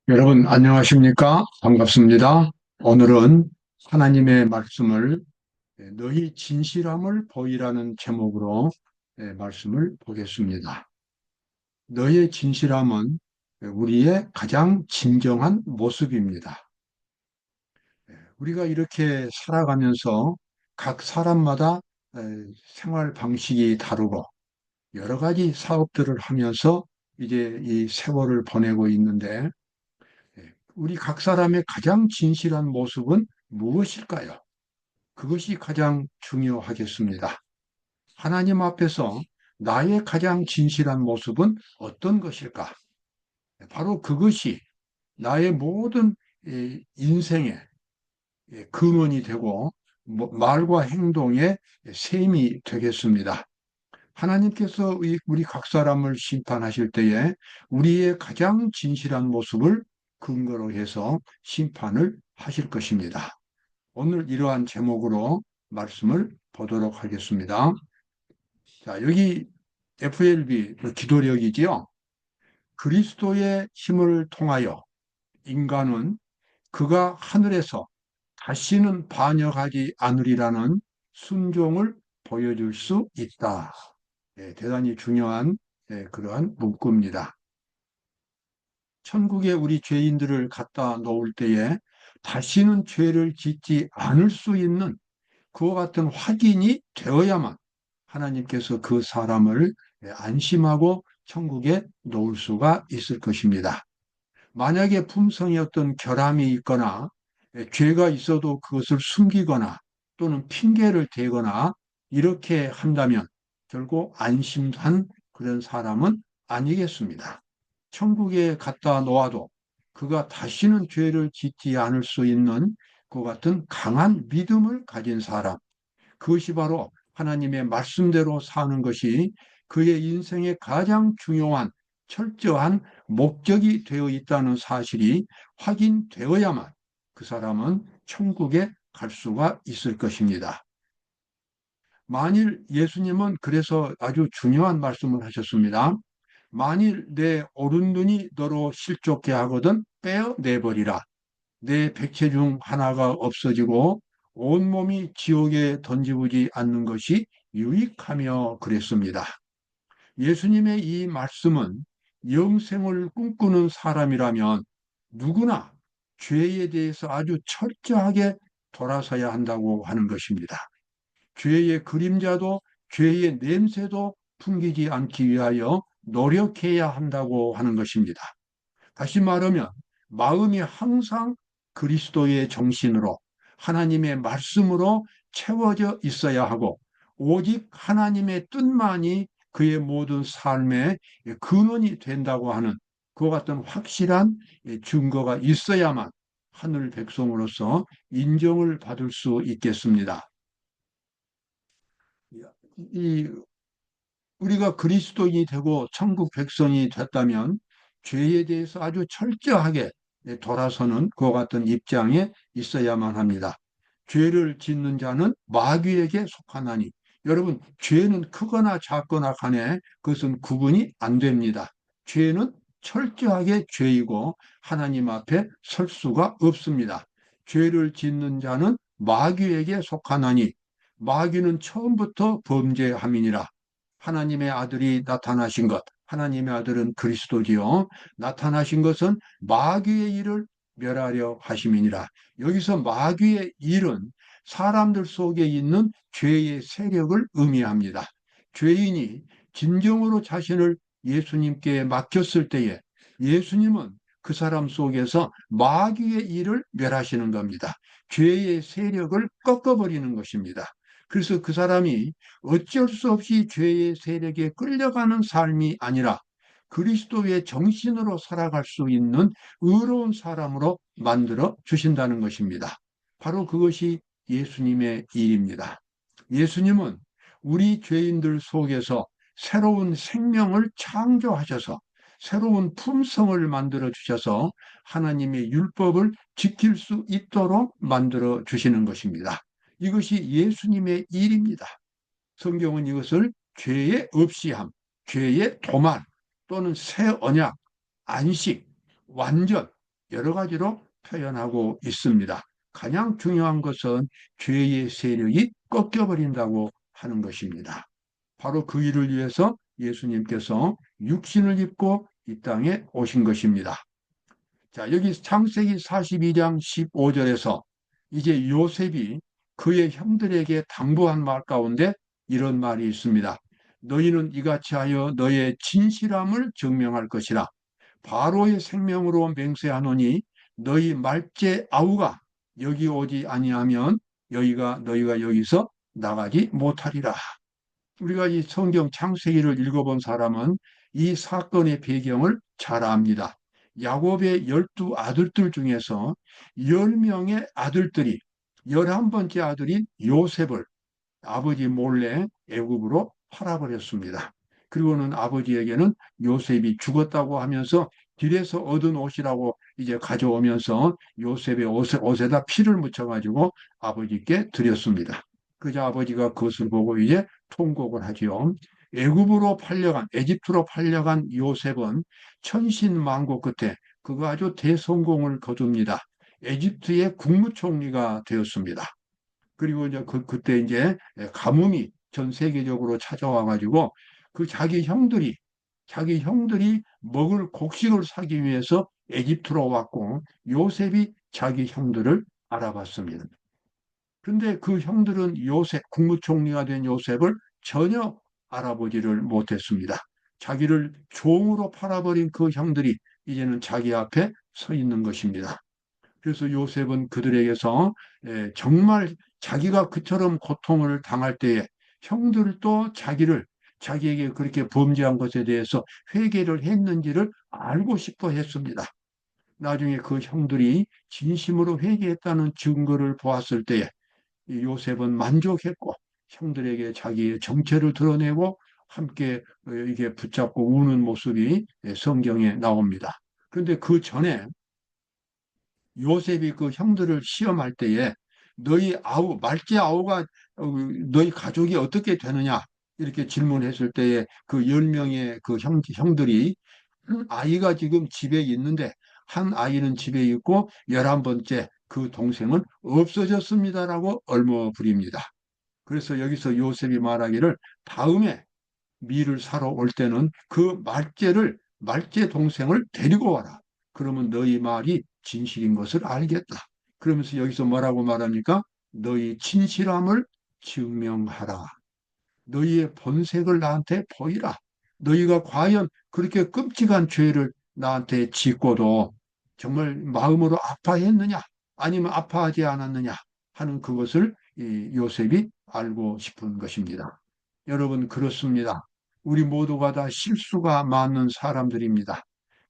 여러분, 안녕하십니까? 반갑습니다. 오늘은 하나님의 말씀을 너희 진실함을 보이라는 제목으로 말씀을 보겠습니다. 너의 진실함은 우리의 가장 진정한 모습입니다. 우리가 이렇게 살아가면서 각 사람마다 에, 생활 방식이 다르고 여러 가지 사업들을 하면서 이제 이 세월을 보내고 있는데 우리 각 사람의 가장 진실한 모습은 무엇일까요? 그것이 가장 중요하겠습니다. 하나님 앞에서 나의 가장 진실한 모습은 어떤 것일까? 바로 그것이 나의 모든 인생의 근원이 되고 말과 행동의 셈이 되겠습니다. 하나님께서 우리 각 사람을 심판하실 때에 우리의 가장 진실한 모습을 근거로 해서 심판을 하실 것입니다. 오늘 이러한 제목으로 말씀을 보도록 하겠습니다. 자, 여기 FLB 기도력이지요. 그리스도의 힘을 통하여 인간은 그가 하늘에서 다시는 반역하지 않으리라는 순종을 보여줄 수 있다. 대단히 중요한 그러한 문구입니다. 천국에 우리 죄인들을 갖다 놓을 때에 다시는 죄를 짓지 않을 수 있는 그와 같은 확인이 되어야만 하나님께서 그 사람을 안심하고 천국에 놓을 수가 있을 것입니다. 만약에 품성이 어떤 결함이 있거나 죄가 있어도 그것을 숨기거나 또는 핑계를 대거나 이렇게 한다면 결국 안심한 그런 사람은 아니겠습니다. 천국에 갖다 놓아도 그가 다시는 죄를 짓지 않을 수 있는 그 같은 강한 믿음을 가진 사람, 그것이 바로 하나님의 말씀대로 사는 것이 그의 인생의 가장 중요한 철저한 목적이 되어 있다는 사실이 확인되어야만 그 사람은 천국에 갈 수가 있을 것입니다. 만일 예수님은 그래서 아주 중요한 말씀을 하셨습니다. 만일 내 오른눈이 너로 실족케 하거든 빼어내버리라. 내 백체 중 하나가 없어지고 온몸이 지옥에 던지우지 않는 것이 유익하며 그랬습니다. 예수님의 이 말씀은 영생을 꿈꾸는 사람이라면 누구나 죄에 대해서 아주 철저하게 돌아서야 한다고 하는 것입니다. 죄의 그림자도 죄의 냄새도 풍기지 않기 위하여 노력해야 한다고 하는 것입니다. 다시 말하면 마음이 항상 그리스도의 정신으로 하나님의 말씀으로 채워져 있어야 하고 오직 하나님의 뜻만이 그의 모든 삶의 근원이 된다고 하는 그와 같은 확실한 증거가 있어야만 하늘 백성으로서 인정을 받을 수 있겠습니다. 이 우리가 그리스도인이 되고 천국 백성이 됐다면 죄에 대해서 아주 철저하게 돌아서는 그와 같은 입장에 있어야만 합니다. 죄를 짓는 자는 마귀에게 속하나니 여러분 죄는 크거나 작거나 간에 그것은 구분이 안 됩니다. 죄는 철저하게 죄이고 하나님 앞에 설 수가 없습니다. 죄를 짓는 자는 마귀에게 속하나니 마귀는 처음부터 범죄함이니라. 하나님의 아들이 나타나신 것, 하나님의 아들은 그리스도지요. 나타나신 것은 마귀의 일을 멸하려 하심이니라. 여기서 마귀의 일은 사람들 속에 있는 죄의 세력을 의미합니다. 죄인이 진정으로 자신을 예수님께 맡겼을 때에 예수님은 그 사람 속에서 마귀의 일을 멸하시는 겁니다. 죄의 세력을 꺾어버리는 것입니다. 그래서 그 사람이 어쩔 수 없이 죄의 세력에 끌려가는 삶이 아니라 그리스도의 정신으로 살아갈 수 있는 의로운 사람으로 만들어 주신다는 것입니다. 바로 그것이 예수님의 일입니다. 예수님은 우리 죄인들 속에서 새로운 생명을 창조하셔서 새로운 품성을 만들어 주셔서 하나님의 율법을 지킬 수 있도록 만들어 주시는 것입니다. 이것이 예수님의 일입니다. 성경은 이것을 죄의 없이함, 죄의 도말 또는 새 언약, 안식, 완전 여러 가지로 표현하고 있습니다. 가장 중요한 것은 죄의 세력이 꺾여버린다고 하는 것입니다. 바로 그 일을 위해서 예수님께서 육신을 입고 이 땅에 오신 것입니다. 자, 여기 창세기 42장 15절에서 이제 요셉이 그의 형들에게 당부한 말 가운데 이런 말이 있습니다. 너희는 이같이 하여 너의 진실함을 증명할 것이라. 바로의 생명으로 맹세하노니 너희 말째 아우가 여기 오지 아니하면 너희가 여기서 나가지 못하리라. 우리가 이 성경 창세기를 읽어본 사람은 이 사건의 배경을 잘 압니다. 야곱의 12아들들 중에서 10명의 아들들이 11번째 아들인 요셉을 아버지 몰래 애굽으로 팔아버렸습니다. 그리고는 아버지에게는 요셉이 죽었다고 하면서 길에서 얻은 옷이라고 이제 가져오면서 요셉의 옷에다 피를 묻혀가지고 아버지께 드렸습니다. 그저 아버지가 그것을 보고 이제 통곡을 하지요. 에집트로 팔려간 요셉은 천신만고 끝에 그가 아주 대성공을 거둡니다. 에집트의 국무총리가 되었습니다. 그리고 이제 그때 이제 가뭄이 전 세계적으로 찾아와 가지고 그 자기 형들이 먹을 곡식을 사기 위해서 에집트로 왔고 요셉이 자기 형들을 알아봤습니다. 그런데 그 형들은 국무총리가 된 요셉을 전혀 알아보지를 못했습니다. 자기를 종으로 팔아버린 그 형들이 이제는 자기 앞에 서 있는 것입니다. 그래서 요셉은 그들에게서 정말 자기가 그처럼 고통을 당할 때에 형들도 자기에게 그렇게 범죄한 것에 대해서 회개를 했는지를 알고 싶어 했습니다. 나중에 그 형들이 진심으로 회개했다는 증거를 보았을 때에 요셉은 만족했고 형들에게 자기의 정체를 드러내고 함께 이게 붙잡고 우는 모습이 성경에 나옵니다. 그런데 그 전에 요셉이 그 형들을 시험할 때에 말째 아우가 너희 가족이 어떻게 되느냐 이렇게 질문했을 때에 그 10명의 그 형들이 한 아이가 지금 집에 있는데 한 아이는 집에 있고 11번째 그 동생은 없어졌습니다라고 얼머부립니다. 그래서 여기서 요셉이 말하기를 다음에 밀을 사러 올 때는 그 말째 동생을 데리고 와라. 그러면 너희 말이 진실인 것을 알겠다. 그러면서 여기서 뭐라고 말합니까? 너희 진실함을 증명하라. 너희의 본색을 나한테 보이라. 너희가 과연 그렇게 끔찍한 죄를 나한테 짓고도 정말 마음으로 아파했느냐? 아니면 아파하지 않았느냐? 하는 그것을 이 요셉이 알고 싶은 것입니다. 여러분, 그렇습니다. 우리 모두가 다 실수가 많은 사람들입니다.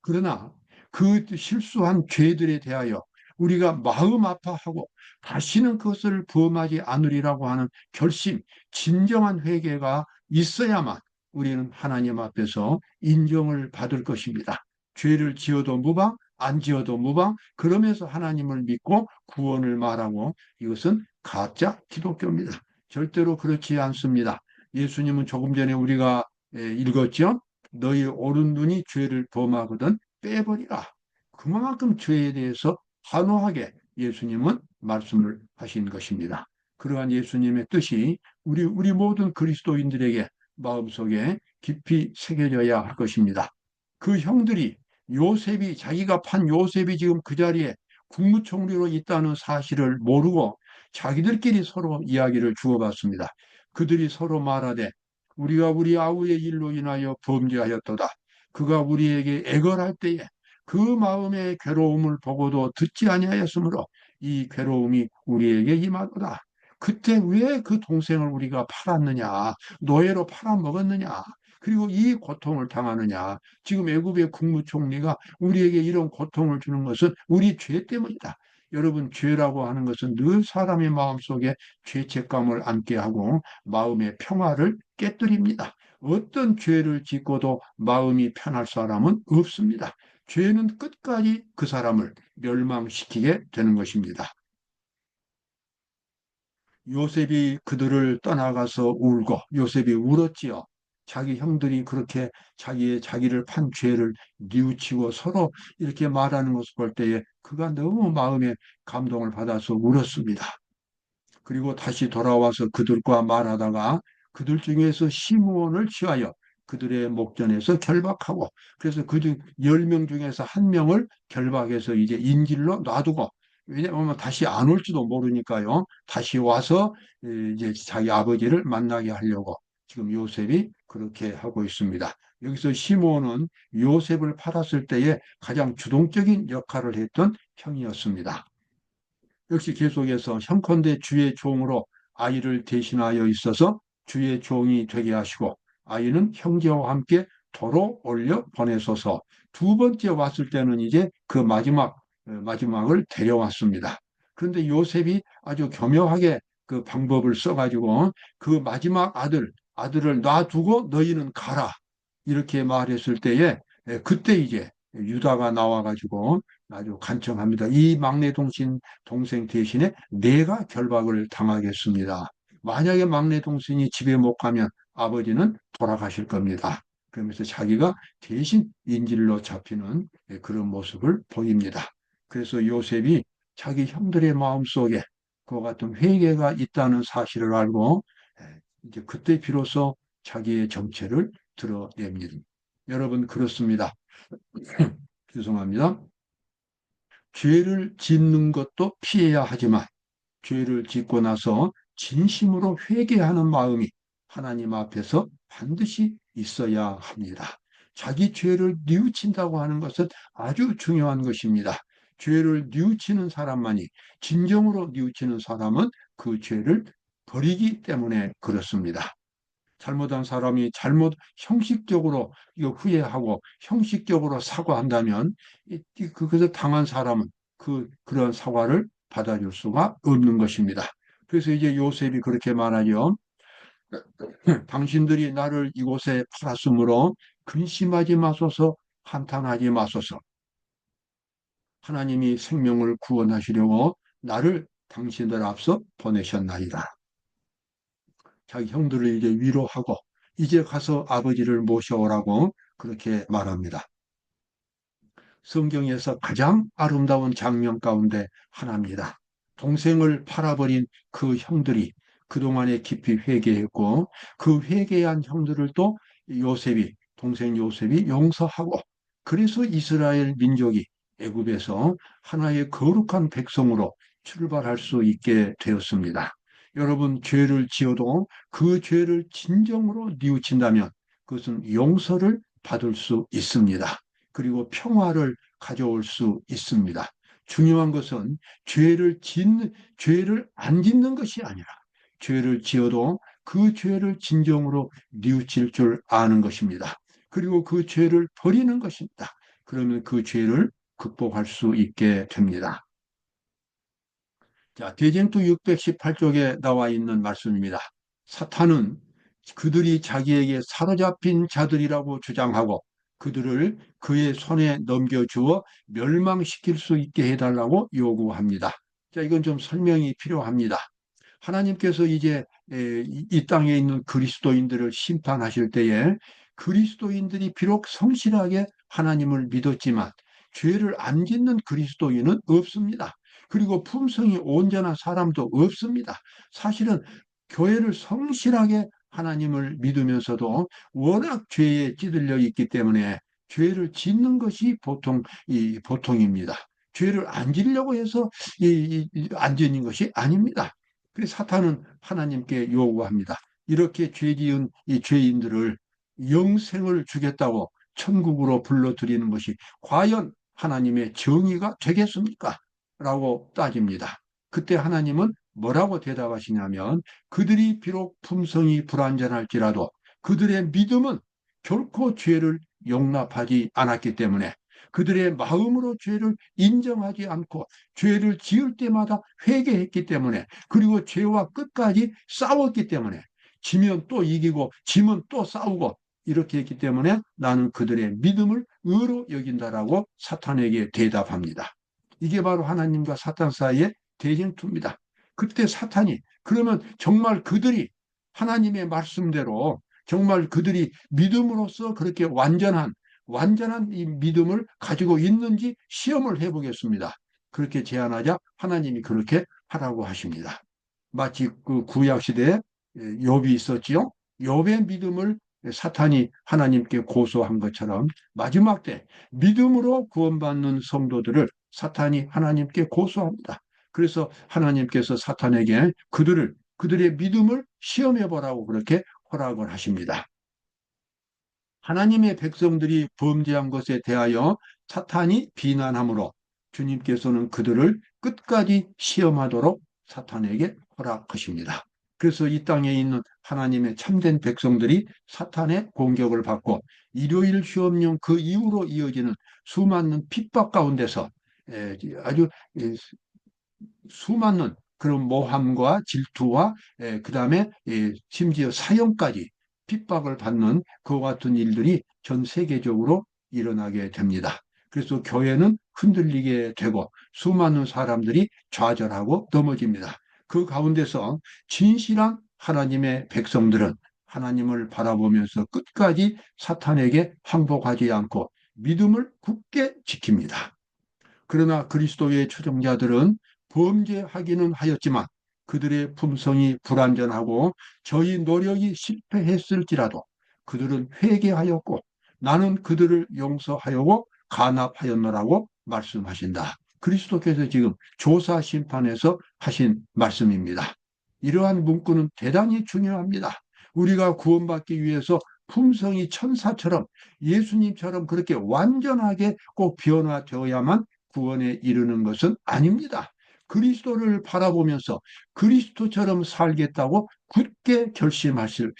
그러나 그 실수한 죄들에 대하여 우리가 마음 아파하고 다시는 그것을 범하지 않으리라고 하는 결심, 진정한 회개가 있어야만 우리는 하나님 앞에서 인정을 받을 것입니다. 죄를 지어도 무방, 안 지어도 무방, 그러면서 하나님을 믿고 구원을 말하고 이것은 가짜 기독교입니다. 절대로 그렇지 않습니다. 예수님은 조금 전에 우리가 읽었죠? 너희 오른 눈이 죄를 범하거든 빼버리라. 그만큼 죄에 대해서 단호하게 예수님은 말씀을 하신 것입니다. 그러한 예수님의 뜻이 우리 모든 그리스도인들에게 마음속에 깊이 새겨져야 할 것입니다. 그 형들이 자기가 판 요셉이 지금 그 자리에 국무총리로 있다는 사실을 모르고 자기들끼리 서로 이야기를 주고받습니다. 그들이 서로 말하되 우리가 우리 아우의 일로 인하여 범죄하였도다. 그가 우리에게 애걸할 때에 그 마음의 괴로움을 보고도 듣지 아니하였으므로 이 괴로움이 우리에게 임하도다. 그때 왜 그 동생을 우리가 팔았느냐? 노예로 팔아먹었느냐? 그리고 이 고통을 당하느냐? 지금 애굽의 국무총리가 우리에게 이런 고통을 주는 것은 우리 죄 때문이다. 여러분, 죄라고 하는 것은 늘 사람의 마음속에 죄책감을 안게 하고 마음의 평화를 깨뜨립니다. 어떤 죄를 짓고도 마음이 편할 사람은 없습니다. 죄는 끝까지 그 사람을 멸망시키게 되는 것입니다. 요셉이 그들을 떠나가서 울고 요셉이 울었지요. 자기 형들이 그렇게 자기를 판 죄를 뉘우치고 서로 이렇게 말하는 것을 볼 때에 그가 너무 마음에 감동을 받아서 울었습니다. 그리고 다시 돌아와서 그들과 말하다가 그들 중에서 시므온을 취하여 그들의 목전에서 결박하고, 그래서 그중 10명 중에서 한 명을 결박해서 이제 인질로 놔두고, 왜냐하면 다시 안 올지도 모르니까요. 다시 와서 이제 자기 아버지를 만나게 하려고 지금 요셉이 그렇게 하고 있습니다. 여기서 시므온은 요셉을 팔았을 때에 가장 주동적인 역할을 했던 형이었습니다. 역시 계속해서 형컨대 주의 종으로 아이를 대신하여 있어서 주의 종이 되게 하시고, 아이는 형제와 함께 도로 올려 보내소서. 두 번째 왔을 때는 이제 그 마지막을 데려왔습니다. 그런데 요셉이 아주 교묘하게 그 방법을 써가지고 그 마지막 아들을 놔두고 너희는 가라, 이렇게 말했을 때에 그때 이제 유다가 나와가지고 아주 간청합니다. 이 막내 동생 대신에 내가 결박을 당하겠습니다. 만약에 막내 동생이 집에 못 가면 아버지는 돌아가실 겁니다. 그러면서 자기가 대신 인질로 잡히는 그런 모습을 보입니다. 그래서 요셉이 자기 형들의 마음속에 그와 같은 회개가 있다는 사실을 알고 이제 그때 비로소 자기의 정체를 드러냅니다. 여러분, 그렇습니다. 죄송합니다. 죄를 짓는 것도 피해야 하지만 죄를 짓고 나서 진심으로 회개하는 마음이 하나님 앞에서 반드시 있어야 합니다. 자기 죄를 뉘우친다고 하는 것은 아주 중요한 것입니다. 죄를 뉘우치는 사람만이, 진정으로 뉘우치는 사람은 그 죄를 버리기 때문에 그렇습니다. 잘못한 사람이 형식적으로 이거 후회하고 형식적으로 사과한다면 그것을 당한 사람은 그런 사과를 받아줄 수가 없는 것입니다. 그래서 이제 요셉이 그렇게 말하죠. 당신들이 나를 이곳에 팔았으므로 근심하지 마소서, 한탄하지 마소서. 하나님이 생명을 구원하시려고 나를 당신들 앞서 보내셨나이다. 자기 형들을 이제 위로하고 이제 가서 아버지를 모셔오라고 그렇게 말합니다. 성경에서 가장 아름다운 장면 가운데 하나입니다. 동생을 팔아버린 그 형들이 그동안에 깊이 회개했고, 그 회개한 형들을 또 동생 요셉이 용서하고, 그래서 이스라엘 민족이 애굽에서 하나의 거룩한 백성으로 출발할 수 있게 되었습니다. 여러분, 죄를 지어도 그 죄를 진정으로 뉘우친다면 그것은 용서를 받을 수 있습니다. 그리고 평화를 가져올 수 있습니다. 중요한 것은 죄를 안 짓는 것이 아니라 죄를 지어도 그 죄를 진정으로 뉘우칠 줄 아는 것입니다. 그리고 그 죄를 버리는 것입니다. 그러면 그 죄를 극복할 수 있게 됩니다. 자, 대쟁투 618쪽에 나와 있는 말씀입니다. 사탄은 그들이 자기에게 사로잡힌 자들이라고 주장하고 그들을 그의 손에 넘겨주어 멸망시킬 수 있게 해달라고 요구합니다. 자, 이건 좀 설명이 필요합니다. 하나님께서 이제 이 땅에 있는 그리스도인들을 심판하실 때에 그리스도인들이 비록 성실하게 하나님을 믿었지만 죄를 안 짓는 그리스도인은 없습니다. 그리고 품성이 온전한 사람도 없습니다. 사실은 교회를 성실하게 하나님을 믿으면서도 워낙 죄에 찌들려 있기 때문에 죄를 짓는 것이 보통입니다. 죄를 안 지려고 해서 안 짓는 것이 아닙니다. 그래서 사탄은 하나님께 요구합니다. 이렇게 죄 지은 이 죄인들을 영생을 주겠다고 천국으로 불러들이는 것이 과연 하나님의 정의가 되겠습니까? 라고 따집니다. 그때 하나님은 뭐라고 대답하시냐면 그들이 비록 품성이 불완전할지라도 그들의 믿음은 결코 죄를 용납하지 않았기 때문에 그들의 마음으로 죄를 인정하지 않고 죄를 지을 때마다 회개했기 때문에, 그리고 죄와 끝까지 싸웠기 때문에, 지면 또 이기고 지면 또 싸우고 이렇게 했기 때문에 나는 그들의 믿음을 의로 여긴다라고 사탄에게 대답합니다. 이게 바로 하나님과 사탄 사이의 대쟁투입니다. 그때 사탄이 그러면 정말 그들이 하나님의 말씀대로 정말 그들이 믿음으로써 그렇게 완전한 이 믿음을 가지고 있는지 시험을 해보겠습니다. 그렇게 제안하자 하나님이 그렇게 하라고 하십니다. 마치 그 구약 시대에 욥이 있었지요. 욥의 믿음을 사탄이 하나님께 고소한 것처럼 마지막 때 믿음으로 구원받는 성도들을 사탄이 하나님께 고소합니다. 그래서 하나님께서 사탄에게 그들의 믿음을 시험해 보라고 그렇게 허락을 하십니다. 하나님의 백성들이 범죄한 것에 대하여 사탄이 비난하므로 주님께서는 그들을 끝까지 시험하도록 사탄에게 허락하십니다. 그래서 이 땅에 있는 하나님의 참된 백성들이 사탄의 공격을 받고 일요일 시험령 그 이후로 이어지는 수많은 핍박 가운데서 아주 수많은 그런 모함과 질투와 그다음에 심지어 사형까지 핍박을 받는 그와 같은 일들이 전 세계적으로 일어나게 됩니다. 그래서 교회는 흔들리게 되고 수많은 사람들이 좌절하고 넘어집니다. 그 가운데서 진실한 하나님의 백성들은 하나님을 바라보면서 끝까지 사탄에게 항복하지 않고 믿음을 굳게 지킵니다. 그러나 그리스도의 추종자들은 범죄하기는 하였지만 그들의 품성이 불완전하고 저희 노력이 실패했을지라도 그들은 회개하였고 나는 그들을 용서하였고 간합하였노라고 말씀하신다. 그리스도께서 지금 조사 심판에서 하신 말씀입니다. 이러한 문구는 대단히 중요합니다. 우리가 구원받기 위해서 품성이 천사처럼 예수님처럼 그렇게 완전하게 꼭 변화되어야만 구원에 이르는 것은 아닙니다. 그리스도를 바라보면서 그리스도처럼 살겠다고 굳게 결심했을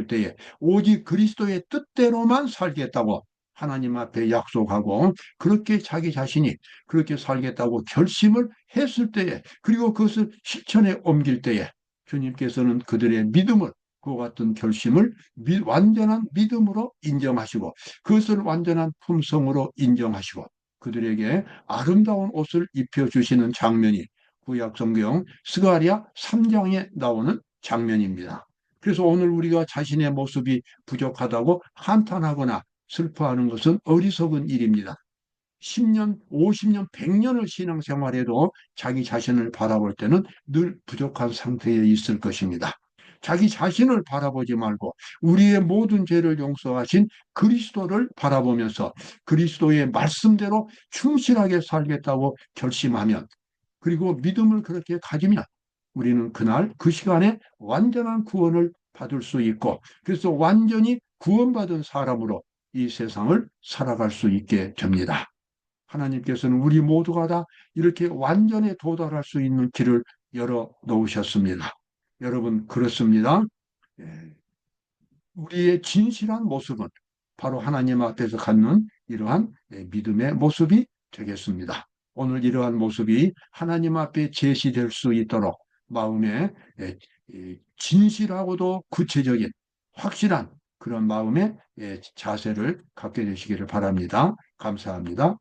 때에 오직 그리스도의 뜻대로만 살겠다고 하나님 앞에 약속하고 그렇게 자기 자신이 그렇게 살겠다고 결심을 했을 때에 그리고 그것을 실천에 옮길 때에 주님께서는 그들의 믿음을 그와 같은 결심을 완전한 믿음으로 인정하시고 그것을 완전한 품성으로 인정하시고 그들에게 아름다운 옷을 입혀주시는 장면이 구약 성경 스가랴 3장에 나오는 장면입니다. 그래서 오늘 우리가 자신의 모습이 부족하다고 한탄하거나 슬퍼하는 것은 어리석은 일입니다. 10년, 50년, 100년을 신앙생활해도 자기 자신을 바라볼 때는 늘 부족한 상태에 있을 것입니다. 자기 자신을 바라보지 말고 우리의 모든 죄를 용서하신 그리스도를 바라보면서 그리스도의 말씀대로 충실하게 살겠다고 결심하면 그리고 믿음을 그렇게 가지면 우리는 그날 그 시간에 완전한 구원을 받을 수 있고 그래서 완전히 구원받은 사람으로 이 세상을 살아갈 수 있게 됩니다. 하나님께서는 우리 모두가 다 이렇게 완전에 도달할 수 있는 길을 열어 놓으셨습니다. 여러분, 그렇습니다. 예, 우리의 진실한 모습은 바로 하나님 앞에서 갖는 이러한 믿음의 모습이 되겠습니다. 오늘 이러한 모습이 하나님 앞에 제시될 수 있도록 마음에 진실하고도 구체적인 확실한 그런 마음의 자세를 갖게 되시기를 바랍니다. 감사합니다.